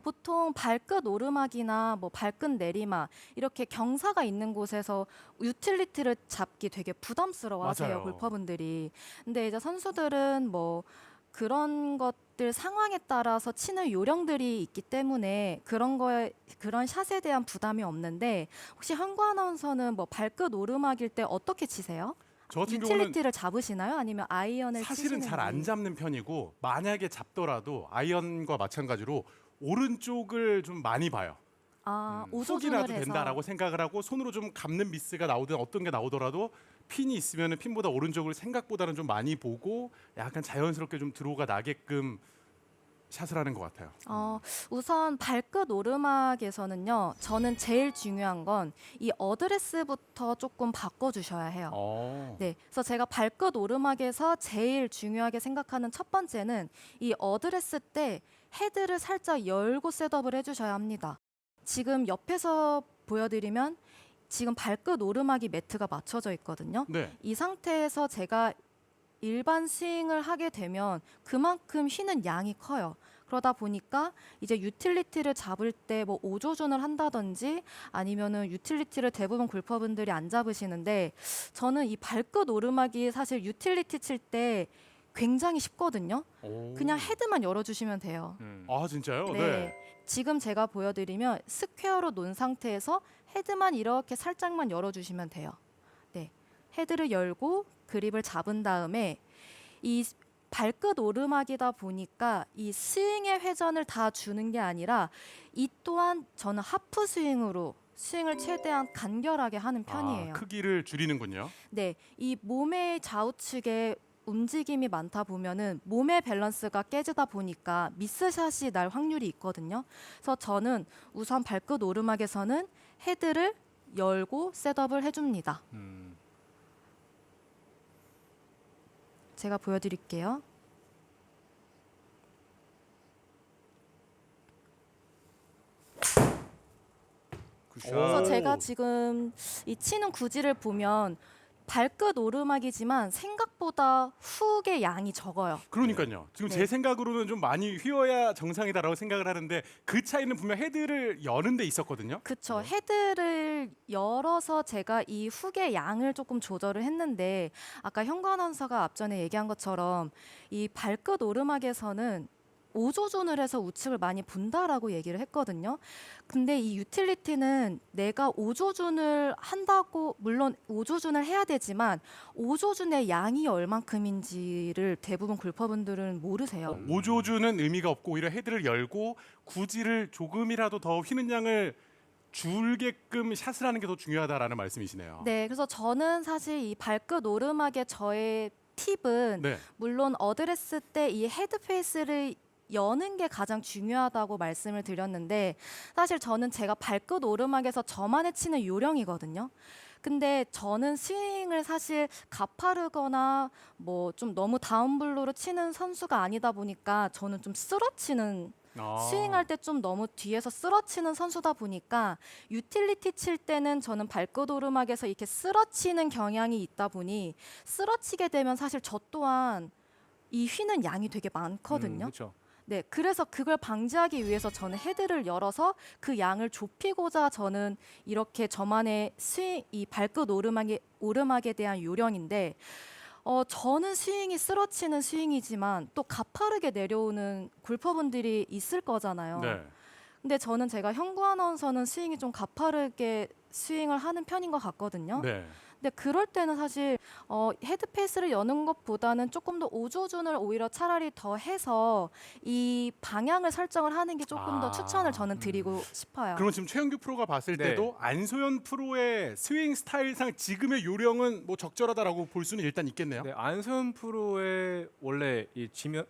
보통 발끝 오르막이나 뭐 발끝 내리막 이렇게 경사가 있는 곳에서 유틸리티를 잡기 되게 부담스러워하세요, 맞아요. 골퍼분들이. 근데 이제 선수들은 뭐 그런 것들 상황에 따라서 치는 요령들이 있기 때문에 그런 샷에 대한 부담이 없는데 혹시 현구 아나운서는 뭐 발끝 오르막일 때 어떻게 치세요? 저 같은 경우는 유틸리티를 잡으시나요? 아니면 아이언을 사실은 치시는지? 잘 안 잡는 편이고 만약에 잡더라도 아이언과 마찬가지로 오른쪽을 좀 많이 봐요. 오조준을 훅이라도 해서. 된다라고 생각을 하고 손으로 좀 감는 미스가 나오든 어떤 게 나오더라도 핀이 있으면 핀보다 오른쪽을 생각보다는 좀 많이 보고 약간 자연스럽게 좀 드로우가 나게끔 샷을 하는 것 같아요. 우선 발끝 오르막에서는요, 저는 제일 중요한 건 이 어드레스부터 조금 바꿔주셔야 해요. 네, 그래서 제가 발끝 오르막에서 제일 중요하게 생각하는 첫 번째는 이 어드레스 때 헤드를 살짝 열고 셋업을 해주셔야 합니다. 지금 옆에서 보여드리면 지금 발끝 오르막이 매트가 맞춰져 있거든요. 네. 이 상태에서 제가 일반 스윙을 하게 되면 그만큼 휘는 양이 커요. 그러다 보니까 이제 유틸리티를 잡을 때 뭐 오조준을 한다든지 아니면은 유틸리티를 대부분 골퍼분들이 안 잡으시는데 저는 이 발끝 오르막이 사실 유틸리티 칠 때 굉장히 쉽거든요. 그냥 헤드만 열어주시면 돼요. 아 진짜요? 네. 지금 제가 보여드리면 스퀘어로 놓은 상태에서 헤드만 이렇게 살짝만 열어주시면 돼요. 네. 헤드를 열고 그립을 잡은 다음에 이 발끝 오르막이다 보니까 이 스윙의 회전을 다 주는 게 아니라 이 또한 저는 하프 스윙으로 스윙을 최대한 간결하게 하는 편이에요. 크기를 줄이는군요. 네, 이 몸의 좌우측에 움직임이 많다 보면은 몸의 밸런스가 깨지다 보니까 미스샷이 날 확률이 있거든요. 그래서 저는 우선 발끝 오르막에서는 헤드를 열고 셋업을 해줍니다. 제가 보여드릴게요. 그래서 제가 지금 이 치는 구질을 보면 발끝 오르막이지만 생각보다 훅의 양이 적어요. 그러니까요. 지금 네. 제 생각으로는 좀 많이 휘어야 정상이다라고 생각을 하는데 그 차이는 분명 헤드를 여는 데 있었거든요. 그쵸. 헤드를 열어서 제가 이 훅의 양을 조금 조절을 했는데 아까 현구 아나운서가 앞전에 얘기한 것처럼 이 발끝 오르막에서는 오조준을 해서 우측을 많이 본다라고 얘기를 했거든요. 근데 이 유틸리티는 내가 오조준을 한다고 물론 오조준을 해야 되지만 오조준의 양이 얼만큼인지를 대부분 골퍼분들은 모르세요. 오조준은 의미가 없고 오히려 헤드를 열고 구질을 조금이라도 더 휘는 양을 줄게끔 샷을 하는 게 더 중요하다라는 말씀이시네요. 네, 그래서 저는 사실 이 발끝 오르막의 저의 팁은 네. 물론 어드레스 때 이 헤드 페이스를 여는 게 가장 중요하다고 말씀을 드렸는데 사실 저는 제가 발끝 오르막에서 저만의 치는 요령이거든요. 근데 저는 스윙을 사실 가파르거나 뭐 좀 너무 다운블로로 치는 선수가 아니다 보니까 저는 좀 쓰러치는 스윙할 때 좀 너무 뒤에서 쓰러치는 선수다 보니까 유틸리티 칠 때는 저는 발끝 오르막에서 이렇게 쓰러치는 경향이 있다 보니 쓰러치게 되면 사실 저 또한 이 휘는 양이 되게 많거든요. 그렇죠. 네, 그래서 그걸 방지하기 위해서 저는 헤드를 열어서 그 양을 좁히고자 저는 이렇게 저만의 스윙, 이 발끝 오르막에 대한 요령인데 저는 스윙이 쓰러치는 스윙이지만 또 가파르게 내려오는 골퍼분들이 있을 거잖아요. 네. 근데 저는 제가 현구 아나운서는 스윙이 좀 가파르게 스윙을 하는 편인 것 같거든요. 네. 근데 그럴 때는 사실 헤드 페이스를 여는 것보다는 조금 더 오조준을 오히려 차라리 더 해서 이 방향을 설정을 하는 게 조금 더 추천을 저는 드리고 싶어요. 그럼 지금 최영규 프로가 봤을 네. 때도 안소연 프로의 스윙 스타일상 지금의 요령은 뭐 적절하다라고 볼 수는 일단 있겠네요. 네, 안소연 프로의 원래 이 지면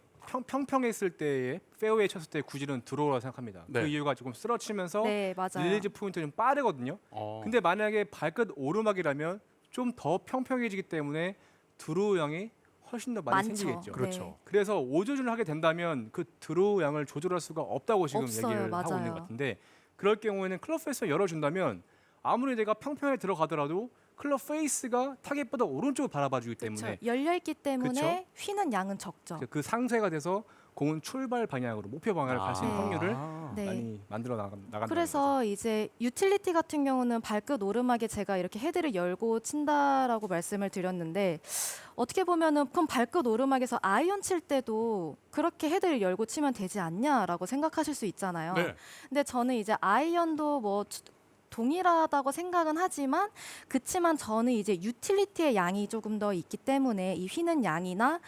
평평했을 때의 페어웨이 쳤을 때 구질은 들어오라고 생각합니다. 네. 그 이유가 조금 쓰러치면서 네, 맞아요. 릴리즈 포인트 좀 빠르거든요. 근데 만약에 발끝 오르막이라면 좀 더 평평해지기 때문에 드로우 양이 훨씬 더 많이 많죠. 생기겠죠. 그렇죠. 네. 그래서 오조준을 하게 된다면 그 드로우 양을 조절할 수가 없다고 지금 없어요. 얘기를 하고 있는 맞아요. 것 같은데 그럴 경우에는 클럽 페이스를 열어준다면 아무리 내가 평평하게 들어가더라도 클럽 페이스가 타겟보다 오른쪽을 바라봐주기 때문에 열려 있기 때문에 그쵸? 휘는 양은 적죠. 그 상쇄가 돼서 공은 출발 방향으로 목표 방향으로 갈 수 있는 네. 확률을 네. 많이 만들어 나간다. 그래서 이제 유틸리티 같은 경우는 발끝 오르막에 제가 이렇게 헤드를 열고 친다라고 말씀을 드렸는데 어떻게 보면은 그럼 발끝 오르막에서 아이언 칠 때도 그렇게 헤드를 열고 치면 되지 않냐라고 생각하실 수 있잖아요. 네. 근데 저는 이제 아이언도 뭐 동일하다고 생각은 하지만 그치만 저는 이제 유틸리티의 양이 조금 더 있기 때문에 이 휘는 양이나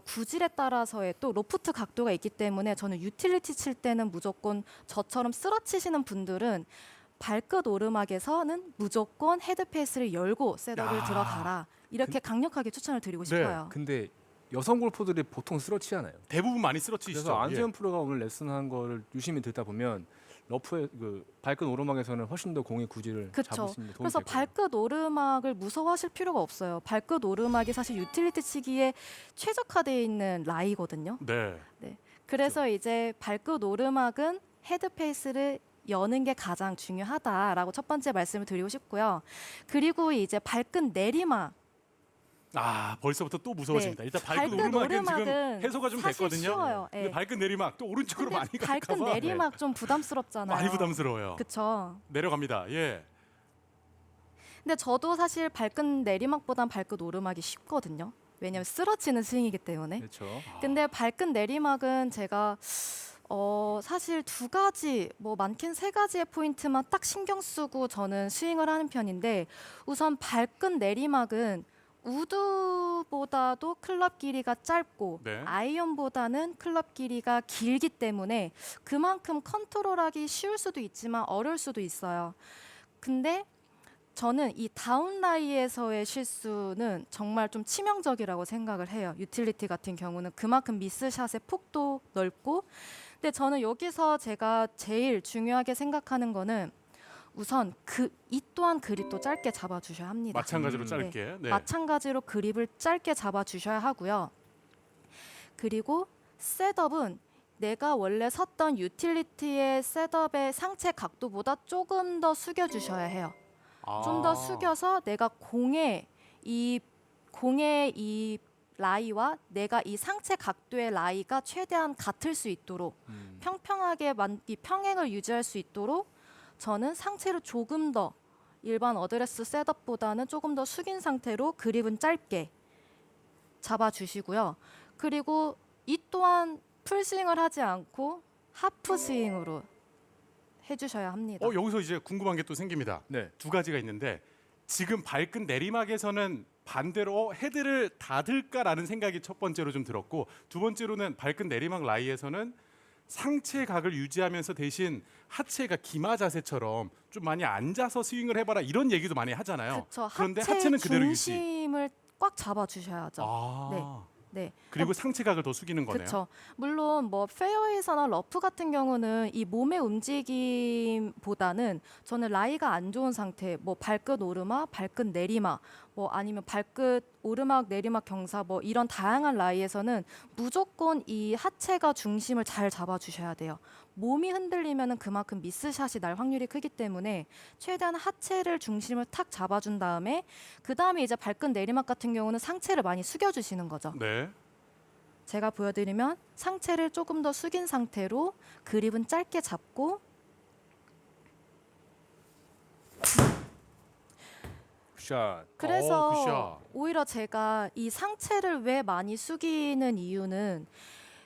구질에 따라서의 또 로프트 각도가 있기 때문에 저는 유틸리티 칠 때는 무조건 저처럼 쓰러치시는 분들은 발끝 오르막에서는 무조건 헤드페이스를 열고 셋업을 야. 들어가라 이렇게 강력하게 추천을 드리고 네. 싶어요. 근데 여성 골퍼들이 보통 쓰러치지 않아요. 대부분 많이 쓰러치시죠. 그래서 안수현 프로가 오늘 레슨한 거를 유심히 듣다 보면 러프의 그 발끝 오르막에서는 훨씬 더 공의 구질을 그쵸. 잡을 수 있는 도움이 그래서 될 거예요. 발끝 오르막을 무서워하실 필요가 없어요. 발끝 오르막이 사실 유틸리티 치기에 최적화되어 있는 라이거든요. 네. 그래서 이제 발끝 오르막은 헤드페이스를 여는 게 가장 중요하다라고 첫 번째 말씀을 드리고 싶고요. 그리고 이제 발끝 내리막. 아 벌써부터 또 무서워집니다. 일단 발끝 발끝 오르막은 지금 오르막은 해소가 좀 사실 됐거든요. 쉬워요. 근데 예. 발끝 내리막 또 오른쪽으로 근데 많이 발끝 갈까봐 내리막 좀 부담스럽잖아요. 많이 부담스러워요. 그쵸. 내려갑니다. 예. 근데 저도 사실 발끝 내리막보단 발끝 오르막이 쉽거든요. 왜냐면 쓰러지는 스윙이기 때문에. 그렇죠. 근데 발끝 내리막은 제가 사실 두 가지, 뭐 많긴 세 가지의 포인트만 딱 신경 쓰고 저는 스윙을 하는 편인데 우선 발끝 내리막은 우드보다도 클럽 길이가 짧고 네. 아이언보다는 클럽 길이가 길기 때문에 그만큼 컨트롤하기 쉬울 수도 있지만 어려울 수도 있어요. 근데 저는 이 다운라이에서의 실수는 정말 좀 치명적이라고 생각을 해요. 유틸리티 같은 경우는 그만큼 미스샷의 폭도 넓고 근데 저는 여기서 제가 제일 중요하게 생각하는 거는 우선 이 또한 그립도 짧게 잡아주셔야 합니다. 마찬가지로 음. 짧게. 네. 마찬가지로 그립을 짧게 잡아주셔야 하고요. 그리고 셋업은 내가 원래 섰던 유틸리티의 셋업의 상체 각도보다 조금 더 숙여주셔야 해요. 좀 더 아. 숙여서 내가 공의 이 라이와 내가 이 상체 각도의 라이가 최대한 같을 수 있도록 평평하게 이 평행을 유지할 수 있도록 저는 상체를 조금 더 일반 어드레스 셋업보다는 조금 더 숙인 상태로 그립은 짧게 잡아주시고요. 그리고 이 또한 풀스윙을 하지 않고 하프 스윙으로 해주셔야 합니다. 여기서 이제 궁금한 게 또 생깁니다. 네. 두 가지가 있는데 지금 발끝 내리막에서는 반대로 헤드를 닫을까라는 생각이 첫 번째로 좀 들었고 두 번째로는 발끝 내리막 라이에서는 상체 각을 유지하면서 대신 하체가 기마 자세처럼 좀 많이 앉아서 스윙을 해봐라 이런 얘기도 많이 하잖아요. 그렇죠. 그런데 하체 하체는 그대로 유지. 중심을 꽉 잡아주셔야죠. 아. 네. 그리고 상체 각을 더 숙이는 거네요. 그렇죠. 물론 뭐 페어웨이에서나 러프 같은 경우는 이 몸의 움직임보다는 저는 라이가 안 좋은 상태, 뭐 발끝 오르막, 발끝 내리막, 뭐 아니면 발끝 오르막, 내리막 경사 뭐 이런 다양한 라이에서는 무조건 이 하체가 중심을 잘 잡아주셔야 돼요. 몸이 흔들리면은 그만큼 미스샷이 날 확률이 크기 때문에 최대한 하체를 중심을 탁 잡아준 다음에 그 다음에 이제 발끝 내리막 같은 경우는 상체를 많이 숙여주시는 거죠. 네. 제가 보여드리면 상체를 조금 더 숙인 상태로 그립은 짧게 잡고 굿샷. 그래서 굿샷. 오히려 제가 이 상체를 왜 많이 숙이는 이유는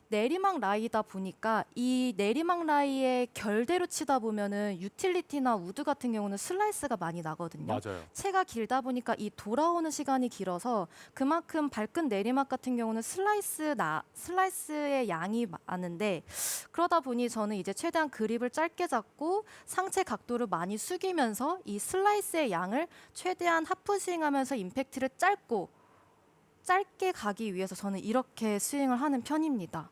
내리막 라이다 보니까 이 내리막 라이에 결대로 치다 보면은 유틸리티나 우드 같은 경우는 슬라이스가 많이 나거든요. 맞아요. 채가 길다 보니까 이 돌아오는 시간이 길어서 그만큼 발끝 내리막 같은 경우는 슬라이스의 양이 많은데 그러다 보니 저는 이제 최대한 그립을 짧게 잡고 상체 각도를 많이 숙이면서 이 슬라이스의 양을 최대한 하프 스윙하면서 임팩트를 짧게 가기 위해서 저는 이렇게 스윙을 하는 편입니다.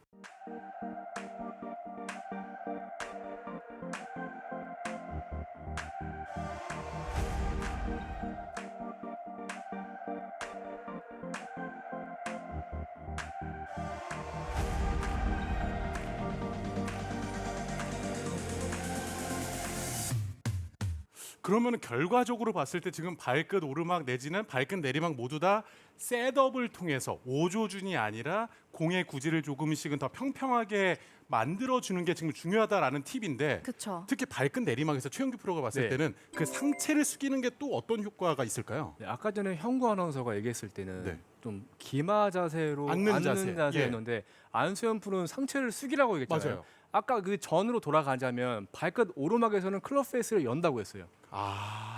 그러면 결과적으로 봤을 때 지금 발끝 오르막 내지는 발끝 내리막 모두 다 셋업을 통해서 오조준이 아니라 공의 구질을 조금씩은 더 평평하게 만들어 주는 게 지금 중요하다라는 팁인데 그렇죠. 특히 발끝 내리막에서 최영규 프로가 봤을 네. 때는 그 상체를 숙이는 게 또 어떤 효과가 있을까요? 네, 아까 전에 형구 아나운서가 얘기했을 때는 네. 좀 기마 자세로 앉는 앉는 자세. 자세였는데 안수현 프로는 상체를 숙이라고 얘기했잖아요. 맞아요. 아까 그 전으로 돌아가자면 발끝 오르막에서는 클럽 페이스를 연다고 했어요.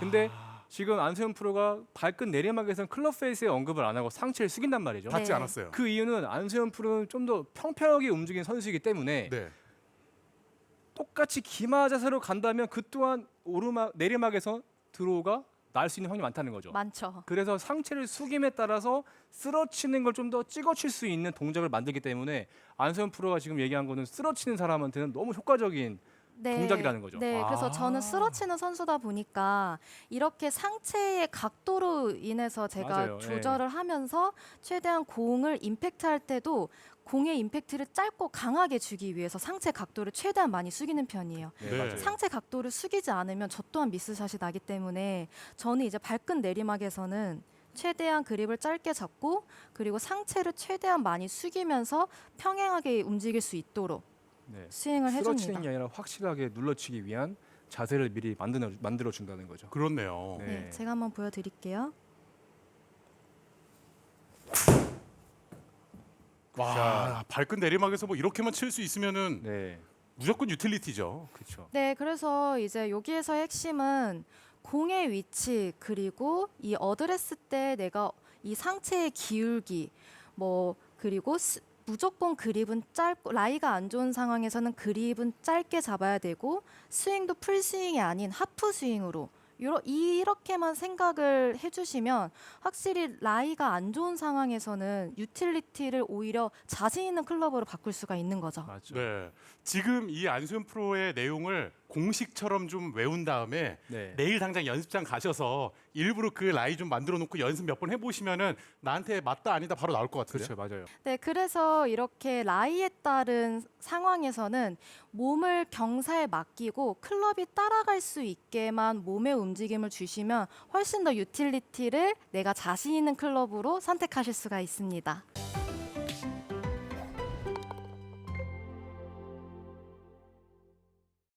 근데 지금 안수현 프로가 발끝 내리막에서는 클럽 페이스에 언급을 안 하고 상체를 숙인단 말이죠. 네. 닿지 않았어요. 그 이유는 안수현 프로는 좀 더 평평하게 움직이는 선수이기 때문에 네. 똑같이 기마 자세로 간다면 그 또한 오르막 내리막에서 드로우가 날 수 있는 확률이 많다는 거죠. 많죠. 그래서 상체를 숙임에 따라서 쓰러치는 걸 좀 더 찍어칠 수 있는 동작을 만들기 때문에 안수현 프로가 지금 얘기한 거는 쓰러치는 사람한테는 너무 효과적인 동작이라는 거죠. 네, 그래서 아. 저는 쓰러치는 선수다 보니까 이렇게 상체의 각도로 인해서 제가 맞아요. 조절을 하면서 최대한 공을 임팩트할 때도 공의 임팩트를 짧고 강하게 주기 위해서 상체 각도를 최대한 많이 숙이는 편이에요. 네, 네. 맞아요. 상체 각도를 숙이지 않으면 저 또한 미스샷이 나기 때문에 저는 이제 발끝 내리막에서는 최대한 그립을 짧게 잡고 그리고 상체를 최대한 많이 숙이면서 평행하게 움직일 수 있도록 네. 스윙을 쓰러치는 해줍니다. 게 아니라 확실하게 눌러치기 위한 자세를 미리 만들어 준다는 거죠. 그렇네요. 네. 네, 제가 한번 보여드릴게요. 와, 발끝 내리막에서 뭐 이렇게만 칠 수 있으면은 네, 무조건 유틸리티죠. 그렇죠. 네, 그래서 이제 여기에서의 핵심은 공의 위치 그리고 이 어드레스 때 내가 이 상체의 기울기 뭐 그리고 무조건 그립은 짧고 라이가 안 좋은 상황에서는 그립은 짧게 잡아야 되고 스윙도 풀스윙이 아닌 하프 스윙으로 이렇게만 생각을 해주시면 확실히 라이가 안 좋은 상황에서는 유틸리티를 오히려 자신 있는 클럽으로 바꿀 수가 있는 거죠. 맞죠. 네. 지금 이 안수현 프로의 내용을 공식처럼 좀 외운 다음에 네. 내일 당장 연습장 가셔서 일부러 그 라이 좀 만들어 놓고 연습 몇 번 해보시면은 나한테 맞다 아니다 바로 나올 것 같은데. 그렇죠, 맞아요. 네, 그래서 이렇게 라이에 따른 상황에서는 몸을 경사에 맡기고 클럽이 따라갈 수 있게만 몸의 움직임을 주시면 훨씬 더 유틸리티를 내가 자신 있는 클럽으로 선택하실 수가 있습니다.